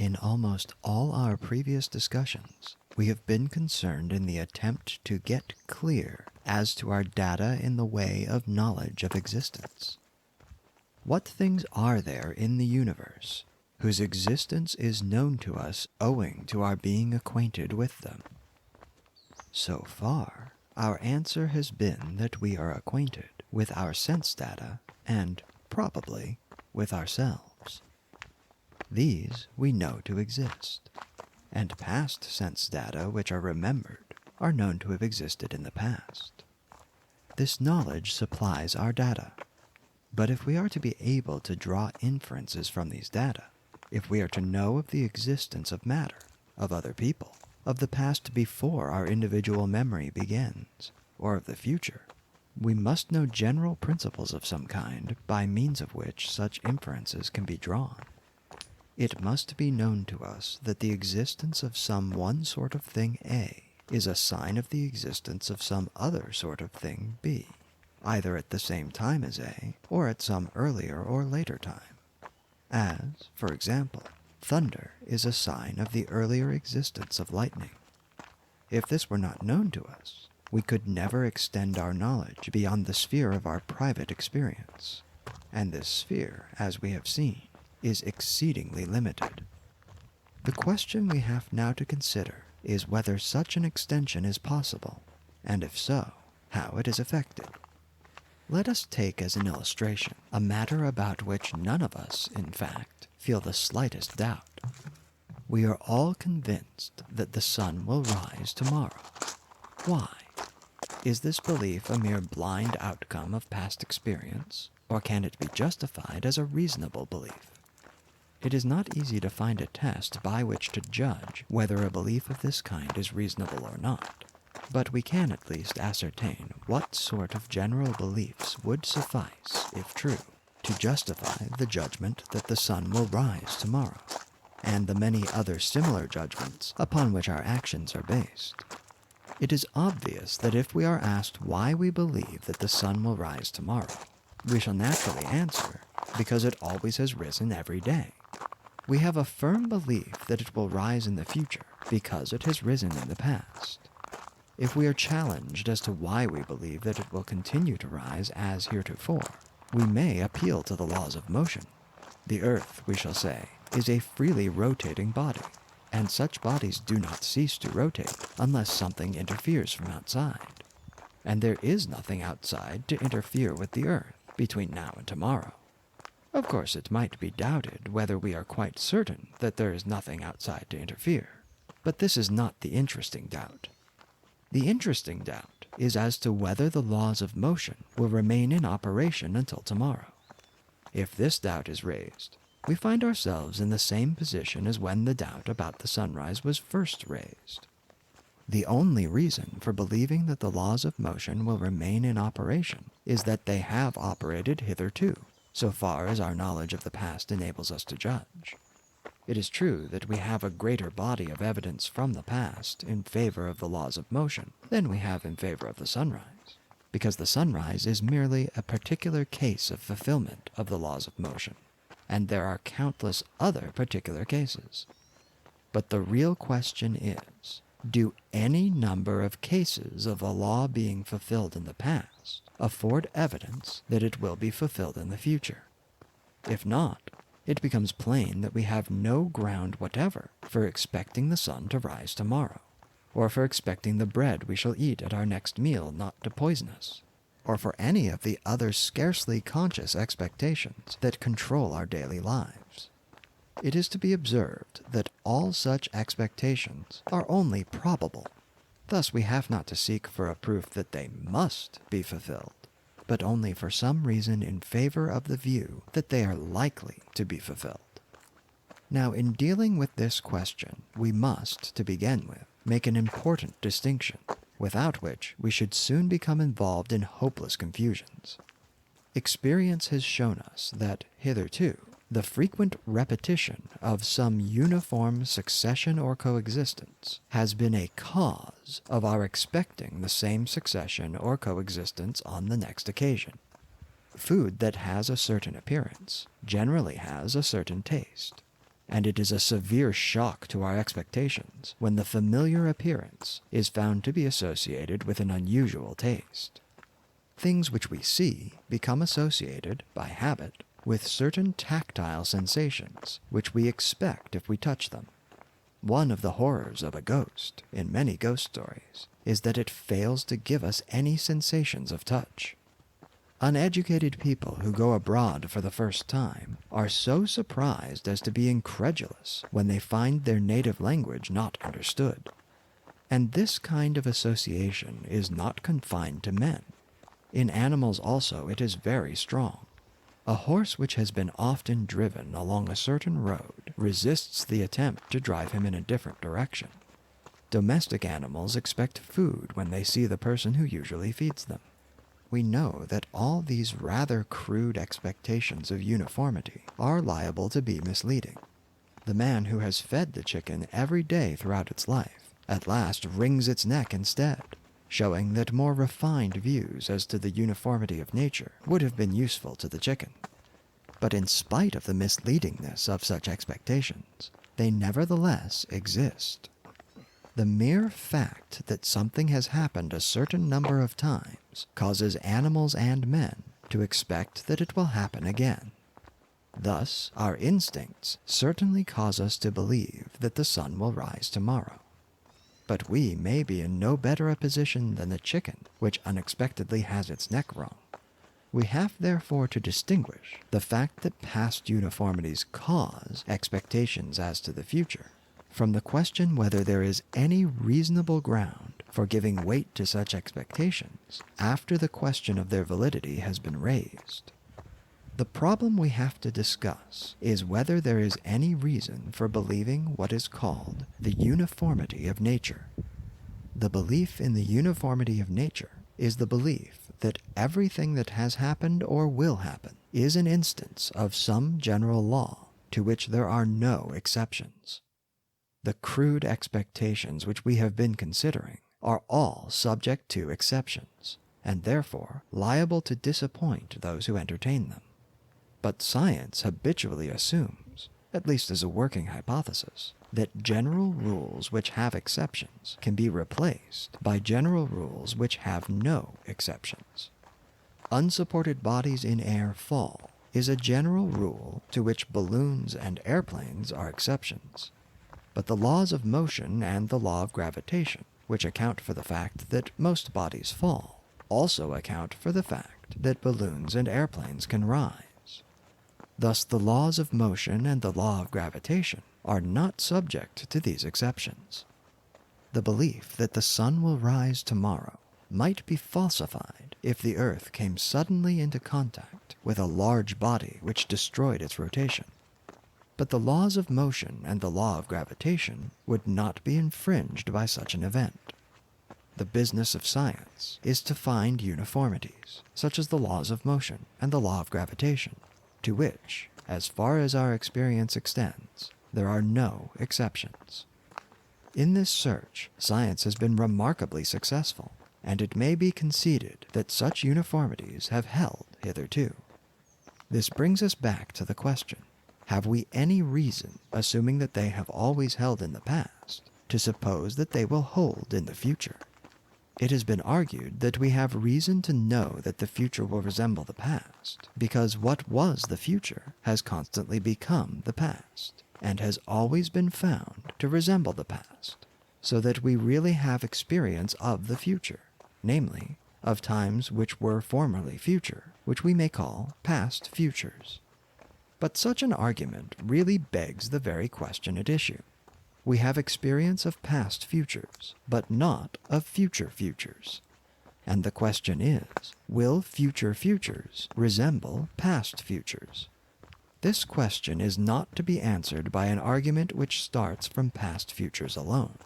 In almost all our previous discussions, we have been concerned in the attempt to get clear as to our data in the way of knowledge of existence. What things are there in the universe whose existence is known to us owing to our being acquainted with them? So far, our answer has been that we are acquainted with our sense data and, probably, with ourselves. These we know to exist, and past sense data which are remembered are known to have existed in the past. This knowledge supplies our data, but if we are to be able to draw inferences from these data, if we are to know of the existence of matter, of other people, of the past before our individual memory begins, or of the future, we must know general principles of some kind by means of which such inferences can be drawn. It must be known to us that the existence of some one sort of thing A is a sign of the existence of some other sort of thing B, either at the same time as A or at some earlier or later time. As, for example, thunder is a sign of the earlier existence of lightning. If this were not known to us, we could never extend our knowledge beyond the sphere of our private experience, and this sphere, as we have seen, is exceedingly limited. The question we have now to consider is whether such an extension is possible, and if so, how it is effected. Let us take as an illustration a matter about which none of us, in fact, feel the slightest doubt. We are all convinced that the sun will rise tomorrow. Why? Is this belief a mere blind outcome of past experience, or can it be justified as a reasonable belief? It is not easy to find a test by which to judge whether a belief of this kind is reasonable or not, but we can at least ascertain what sort of general beliefs would suffice, if true, to justify the judgment that the sun will rise tomorrow, and the many other similar judgments upon which our actions are based. It is obvious that if we are asked why we believe that the sun will rise tomorrow, we shall naturally answer, because it always has risen every day. We have a firm belief that it will rise in the future because it has risen in the past. If we are challenged as to why we believe that it will continue to rise as heretofore, we may appeal to the laws of motion. The earth, we shall say, is a freely rotating body, and such bodies do not cease to rotate unless something interferes from outside. And there is nothing outside to interfere with the earth between now and tomorrow. Of course, it might be doubted whether we are quite certain that there is nothing outside to interfere, but this is not the interesting doubt. The interesting doubt is as to whether the laws of motion will remain in operation until tomorrow. If this doubt is raised, we find ourselves in the same position as when the doubt about the sunrise was first raised. The only reason for believing that the laws of motion will remain in operation is that they have operated hitherto, so far as our knowledge of the past enables us to judge. It is true that we have a greater body of evidence from the past in favor of the laws of motion than we have in favor of the sunrise, because the sunrise is merely a particular case of fulfillment of the laws of motion, and there are countless other particular cases. But the real question is, do any number of cases of a law being fulfilled in the past afford evidence that it will be fulfilled in the future? If not, it becomes plain that we have no ground whatever for expecting the sun to rise tomorrow, or for expecting the bread we shall eat at our next meal not to poison us, or for any of the other scarcely conscious expectations that control our daily lives. It is to be observed that all such expectations are only probable. Thus we have not to seek for a proof that they must be fulfilled, but only for some reason in favor of the view that they are likely to be fulfilled. Now, in dealing with this question, we must, to begin with, make an important distinction, without which we should soon become involved in hopeless confusions. Experience has shown us that, hitherto, the frequent repetition of some uniform succession or coexistence has been a cause of our expecting the same succession or coexistence on the next occasion. Food that has a certain appearance generally has a certain taste. and it is a severe shock to our expectations when the familiar appearance is found to be associated with an unusual taste. Things which we see become associated, by habit, with certain tactile sensations which we expect if we touch them. One of the horrors of a ghost, in many ghost stories, is that it fails to give us any sensations of touch. Uneducated people who go abroad for the first time are so surprised as to be incredulous when they find their native language not understood. And this kind of association is not confined to men. In animals also it is very strong. A horse which has been often driven along a certain road resists the attempt to drive him in a different direction. Domestic animals expect food when they see the person who usually feeds them. We know that all these rather crude expectations of uniformity are liable to be misleading. The man who has fed the chicken every day throughout its life at last wrings its neck instead, showing that more refined views as to the uniformity of nature would have been useful to the chicken. But in spite of the misleadingness of such expectations, they nevertheless exist. The mere fact that something has happened a certain number of times causes animals and men to expect that it will happen again. Thus, our instincts certainly cause us to believe that the sun will rise tomorrow. But we may be in no better a position than the chicken, which unexpectedly has its neck wrung. We have therefore to distinguish the fact that past uniformities cause expectations as to the future, from the question whether there is any reasonable ground for giving weight to such expectations after the question of their validity has been raised. The problem we have to discuss is whether there is any reason for believing what is called the uniformity of nature. The belief in the uniformity of nature is the belief that everything that has happened or will happen is an instance of some general law to which there are no exceptions. The crude expectations which we have been considering are all subject to exceptions, and therefore liable to disappoint those who entertain them. But science habitually assumes, at least as a working hypothesis, that general rules which have exceptions can be replaced by general rules which have no exceptions. Unsupported bodies in air fall is a general rule to which balloons and airplanes are exceptions. But the laws of motion and the law of gravitation, which account for the fact that most bodies fall, also account for the fact that balloons and airplanes can rise. Thus, the laws of motion and the law of gravitation are not subject to these exceptions. The belief that the sun will rise tomorrow might be falsified if the Earth came suddenly into contact with a large body which destroyed its rotation. But the laws of motion and the law of gravitation would not be infringed by such an event. The business of science is to find uniformities, such as the laws of motion and the law of gravitation, to which, as far as our experience extends, there are no exceptions. In this search, science has been remarkably successful, and it may be conceded that such uniformities have held hitherto. This brings us back to the question: have we any reason, assuming that they have always held in the past, to suppose that they will hold in the future? It has been argued that we have reason to know that the future will resemble the past, because what was the future has constantly become the past, and has always been found to resemble the past, so that we really have experience of the future, namely, of times which were formerly future, which we may call past futures. But such an argument really begs the very question at issue. We have experience of past futures, but not of future futures. And the question is, will future futures resemble past futures? This question is not to be answered by an argument which starts from past futures alone.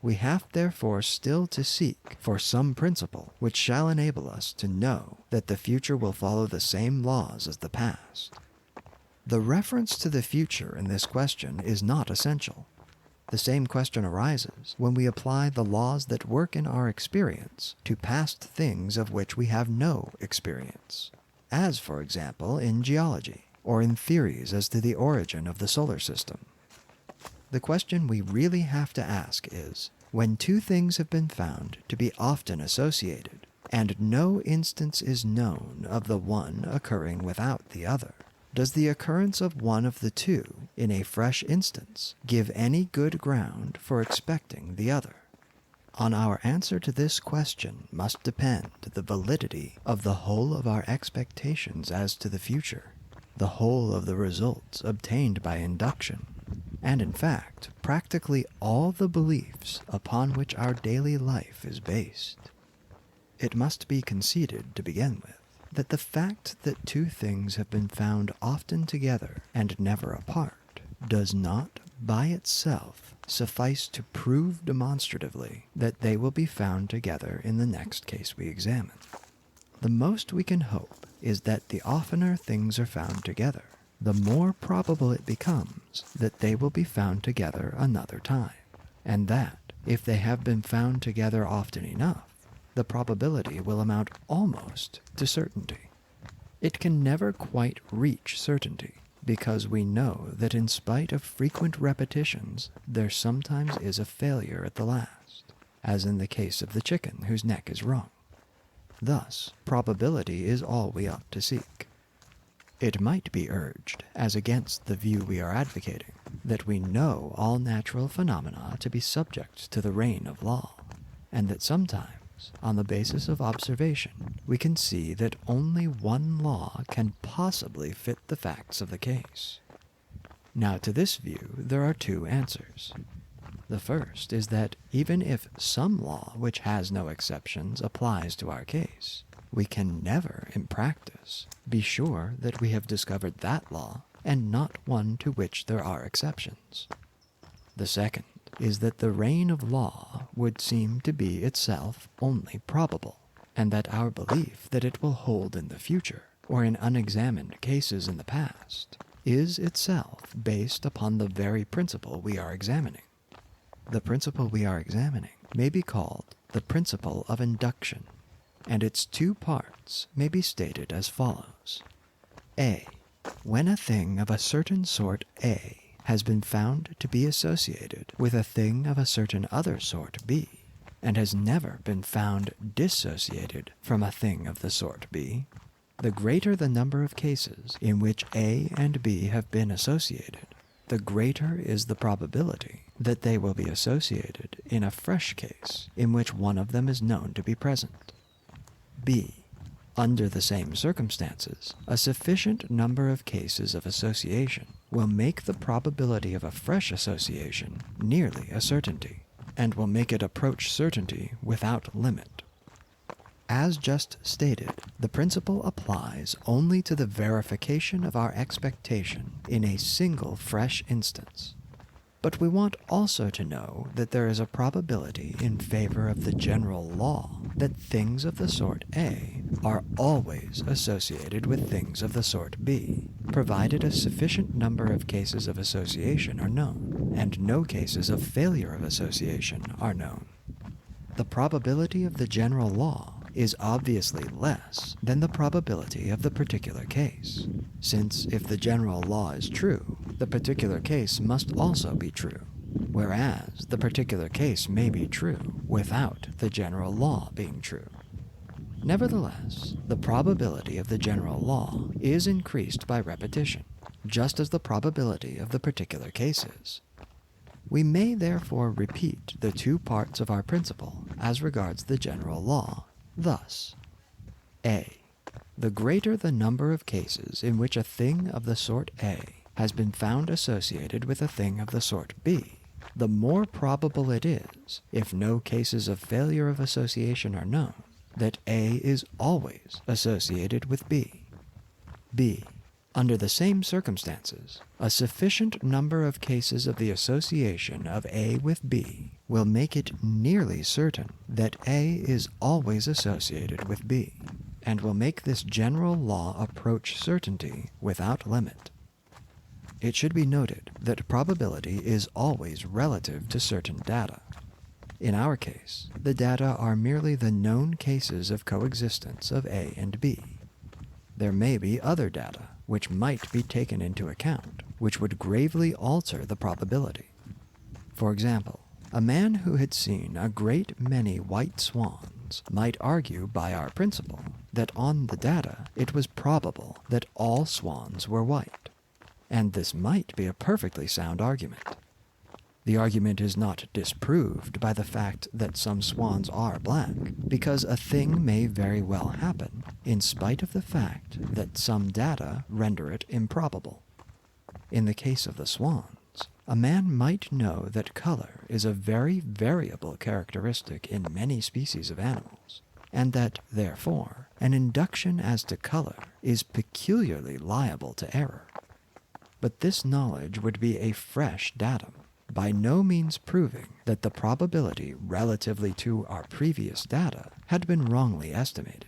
We have therefore still to seek for some principle which shall enable us to know that the future will follow the same laws as the past. The reference to the future in this question is not essential. The same question arises when we apply the laws that work in our experience to past things of which we have no experience, as, for example, in geology, or in theories as to the origin of the solar system. The question we really have to ask is, when two things have been found to be often associated, and no instance is known of the one occurring without the other, does the occurrence of one of the two in a fresh instance give any good ground for expecting the other? On our answer to this question must depend the validity of the whole of our expectations as to the future, the whole of the results obtained by induction, and in fact, practically all the beliefs upon which our daily life is based. It must be conceded, to begin with, that the fact that two things have been found often together and never apart does not, by itself, suffice to prove demonstratively that they will be found together in the next case we examine. The most we can hope is that the oftener things are found together, the more probable it becomes that they will be found together another time, and that, if they have been found together often enough, the probability will amount almost to certainty. It can never quite reach certainty, because we know that in spite of frequent repetitions, there sometimes is a failure at the last, as in the case of the chicken whose neck is wrong. Thus, probability is all we ought to seek. It might be urged, as against the view we are advocating, that we know all natural phenomena to be subject to the reign of law, and that sometimes, on the basis of observation, we can see that only one law can possibly fit the facts of the case. Now, to this view, there are two answers. The first is that even if some law which has no exceptions applies to our case, we can never, in practice, be sure that we have discovered that law and not one to which there are exceptions. The second is that the reign of law would seem to be itself only probable, and that our belief that it will hold in the future, or in unexamined cases in the past, is itself based upon the very principle we are examining. The principle we are examining may be called the principle of induction, and its two parts may be stated as follows. A. When a thing of a certain sort A has been found to be associated with a thing of a certain other sort B, and has never been found dissociated from a thing of the sort B, the greater the number of cases in which A and B have been associated, the greater is the probability that they will be associated in a fresh case in which one of them is known to be present. B. Under the same circumstances, a sufficient number of cases of association will make the probability of a fresh association nearly a certainty, and will make it approach certainty without limit. As just stated, the principle applies only to the verification of our expectation in a single fresh instance. But we want also to know that there is a probability in favor of the general law that things of the sort A are always associated with things of the sort B, provided a sufficient number of cases of association are known, and no cases of failure of association are known. The probability of the general law is obviously less than the probability of the particular case, since if the general law is true, the particular case must also be true, whereas the particular case may be true without the general law being true. Nevertheless, the probability of the general law is increased by repetition, just as the probability of the particular case is. We may therefore repeat the two parts of our principle as regards the general law, thus: A. The greater the number of cases in which a thing of the sort A has been found associated with a thing of the sort B, the more probable it is, if no cases of failure of association are known, that A is always associated with B. B. Under the same circumstances, a sufficient number of cases of the association of A with B will make it nearly certain that A is always associated with B, and will make this general law approach certainty without limit. It should be noted that probability is always relative to certain data. In our case, the data are merely the known cases of coexistence of A and B. There may be other data, which might be taken into account, which would gravely alter the probability. For example, a man who had seen a great many white swans might argue by our principle that on the data it was probable that all swans were white, and this might be a perfectly sound argument. The argument is not disproved by the fact that some swans are black, because a thing may very well happen in spite of the fact that some data render it improbable. In the case of the swans, a man might know that color is a very variable characteristic in many species of animals, and that, therefore, an induction as to color is peculiarly liable to error. But this knowledge would be a fresh datum, by no means proving that the probability relatively to our previous data had been wrongly estimated.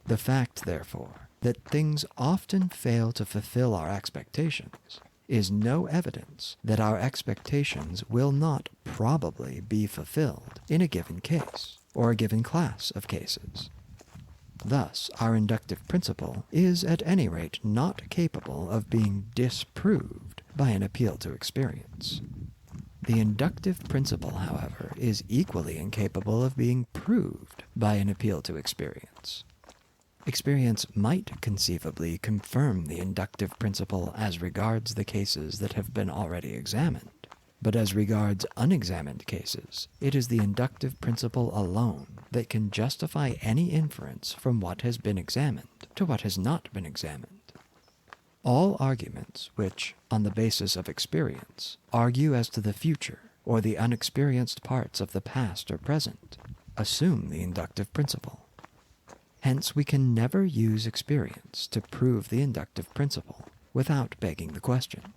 The fact, therefore, that things often fail to fulfill our expectations is no evidence that our expectations will not probably be fulfilled in a given case or a given class of cases. Thus, our inductive principle is at any rate not capable of being disproved by an appeal to experience. The inductive principle, however, is equally incapable of being proved by an appeal to experience. Experience might conceivably confirm the inductive principle as regards the cases that have been already examined, but as regards unexamined cases, it is the inductive principle alone that can justify any inference from what has been examined to what has not been examined. All arguments which, on the basis of experience, argue as to the future or the unexperienced parts of the past or present, assume the inductive principle. Hence, we can never use experience to prove the inductive principle without begging the question.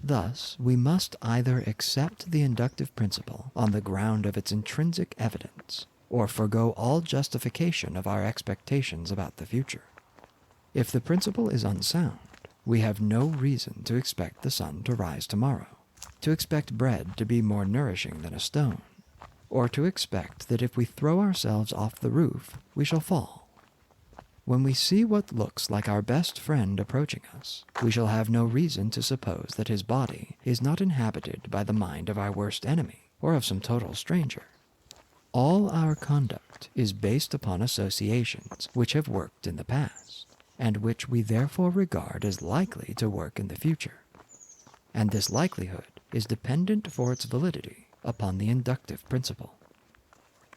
Thus, we must either accept the inductive principle on the ground of its intrinsic evidence, or forego all justification of our expectations about the future. If the principle is unsound, we have no reason to expect the sun to rise tomorrow, to expect bread to be more nourishing than a stone, or to expect that if we throw ourselves off the roof, we shall fall. When we see what looks like our best friend approaching us, we shall have no reason to suppose that his body is not inhabited by the mind of our worst enemy, or of some total stranger. All our conduct is based upon associations which have worked in the past, and which we therefore regard as likely to work in the future. And this likelihood is dependent for its validity upon the inductive principle.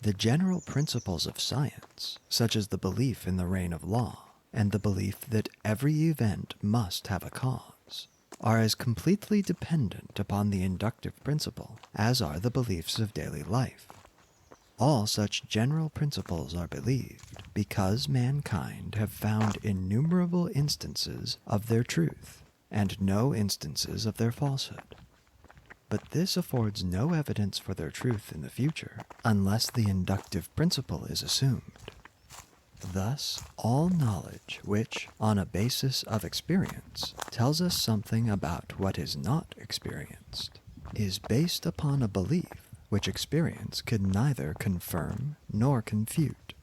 The general principles of science, such as the belief in the reign of law, and the belief that every event must have a cause, are as completely dependent upon the inductive principle as are the beliefs of daily life. All such general principles are believed because mankind have found innumerable instances of their truth and no instances of their falsehood. But this affords no evidence for their truth in the future unless the inductive principle is assumed. Thus, all knowledge which, on a basis of experience, tells us something about what is not experienced, is based upon a belief which experience could neither confirm nor confute,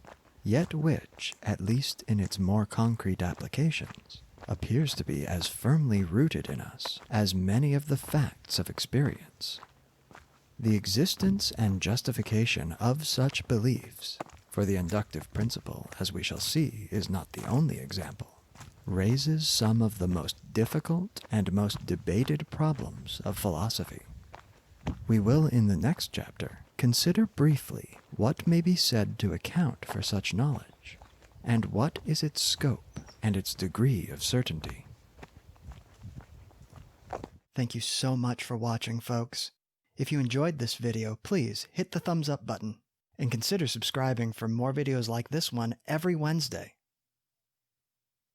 yet which, at least in its more concrete applications, appears to be as firmly rooted in us as many of the facts of experience. The existence and justification of such beliefs, for the inductive principle, as we shall see, is not the only example, raises some of the most difficult and most debated problems of philosophy. We will, in the next chapter, consider briefly what may be said to account for such knowledge, and what is its scope and its degree of certainty. Thank you so much for watching, folks. If you enjoyed this video, please hit the thumbs up button and consider subscribing for more videos like this one every Wednesday.